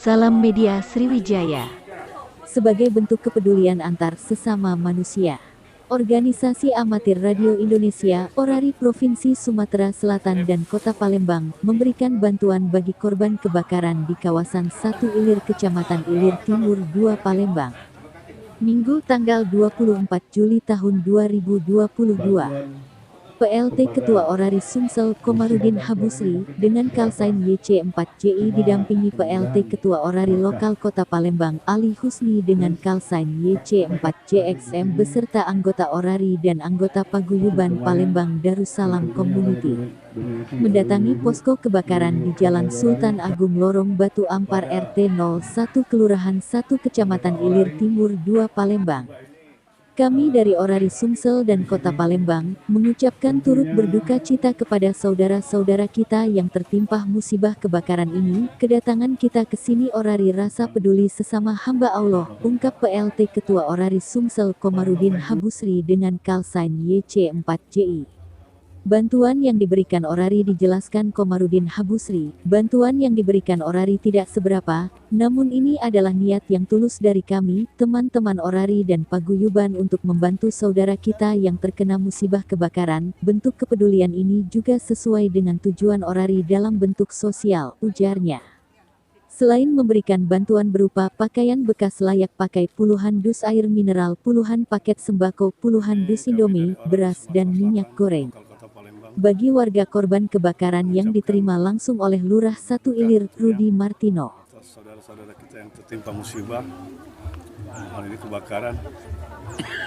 Salam Media Sriwijaya. Sebagai bentuk kepedulian antar sesama manusia, Organisasi Amatir Radio Indonesia, Orari Provinsi Sumatera Selatan dan Kota Palembang, memberikan bantuan bagi korban kebakaran di kawasan 1 Ilir Kecamatan Ilir Timur 2 Palembang. Minggu tanggal 24 Juli tahun 2022. PLT Ketua Orari Sumsel Komarudin Habusri dengan Kalsain YC4JI didampingi PLT Ketua Orari Lokal Kota Palembang Ali Husni dengan Kalsain YC4JXM beserta anggota Orari dan anggota Paguyuban Palembang Darussalam Community mendatangi posko kebakaran di Jalan Sultan Agung Lorong Batu Ampar RT 01 Kelurahan 1 Kecamatan Ilir Timur 2 Palembang. Kami dari Orari Sumsel dan Kota Palembang mengucapkan turut berduka cita kepada saudara-saudara kita yang tertimpa musibah kebakaran ini. Kedatangan kita ke sini Orari rasa peduli sesama hamba Allah, ungkap PLT Ketua Orari Sumsel Komarudin Habusri dengan Kalsain YC4JI. Bantuan yang diberikan Orari dijelaskan Komarudin Habusri, bantuan yang diberikan Orari tidak seberapa, namun ini adalah niat yang tulus dari kami, teman-teman Orari dan Paguyuban untuk membantu saudara kita yang terkena musibah kebakaran. Bentuk kepedulian ini juga sesuai dengan tujuan Orari dalam bentuk sosial, ujarnya. Selain memberikan bantuan berupa pakaian bekas layak pakai puluhan dus air mineral, puluhan paket sembako, puluhan dus Indomie, beras dan minyak goreng bagi warga korban kebakaran yang diterima langsung oleh Lurah 1 Ilir, Rudi Martino. Saudara-saudara kita yang tertimpa musibah, hal ini kebakaran,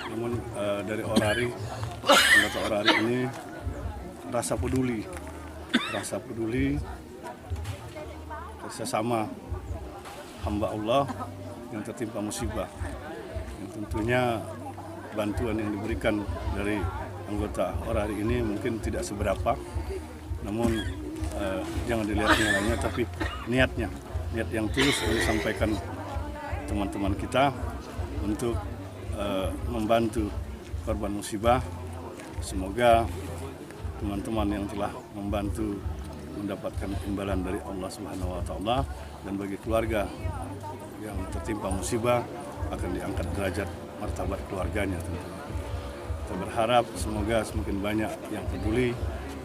namun dari Orari, anggota Orari ini rasa peduli sesama hamba Allah yang tertimpa musibah. Yang tentunya bantuan yang diberikan dari anggota Orari ini mungkin tidak seberapa, namun jangan dilihat nilainya, tapi niat yang tulus yang disampaikan teman-teman kita untuk membantu korban musibah. Semoga teman-teman yang telah membantu mendapatkan imbalan dari Allah Subhanahu wa Ta'ala, dan bagi keluarga yang tertimpa musibah akan diangkat derajat martabat keluarganya tentunya. Kita berharap semoga semakin banyak yang peduli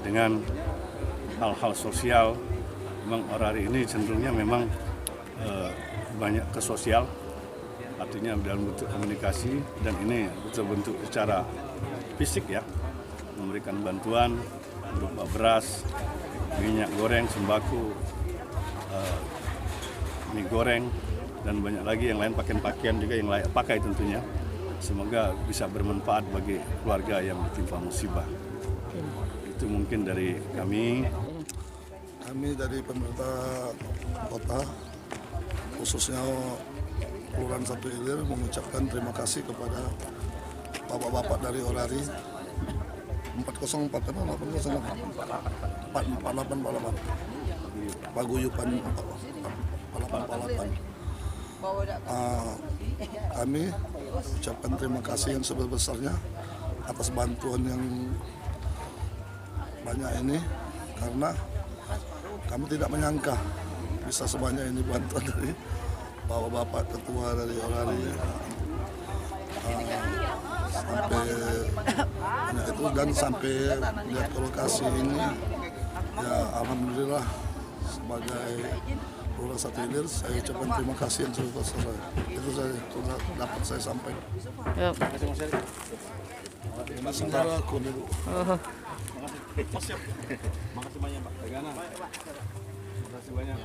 dengan hal-hal sosial. Memang Orari ini cenderungnya memang banyak ke sosial, artinya dalam bentuk komunikasi, dan ini bentuk secara fisik ya, memberikan bantuan berupa beras, minyak goreng, sembako, mie goreng, dan banyak lagi yang lain, pakaian juga yang layak pakai tentunya. Semoga bisa bermanfaat bagi keluarga yang ditimpa musibah. Itu mungkin dari kami. Kami dari pemerintah kota, khususnya Kelurahan 1 Ilir, mengucapkan terima kasih kepada bapak-bapak dari Orari 404 Paguyuban 848. Kami ucapkan terima kasih yang sebesar-besarnya atas bantuan yang banyak ini, karena kami tidak menyangka bisa sebanyak ini bantuan dari bapak-bapak ketua dari Orari, sampai itu, dan sampai lihat ke lokasi ini ya, alhamdulillah sebagai Lurah 1 Ilir saya ucapkan terima kasih yang sebesar-besarnya. Itu saja sudah dapat saya sampaikan. Ini saudara aku dulu. Makasih banyak Pak. Makasih banyak.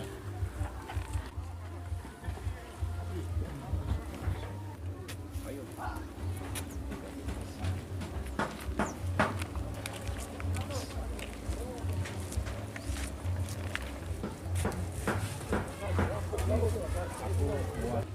Aku buat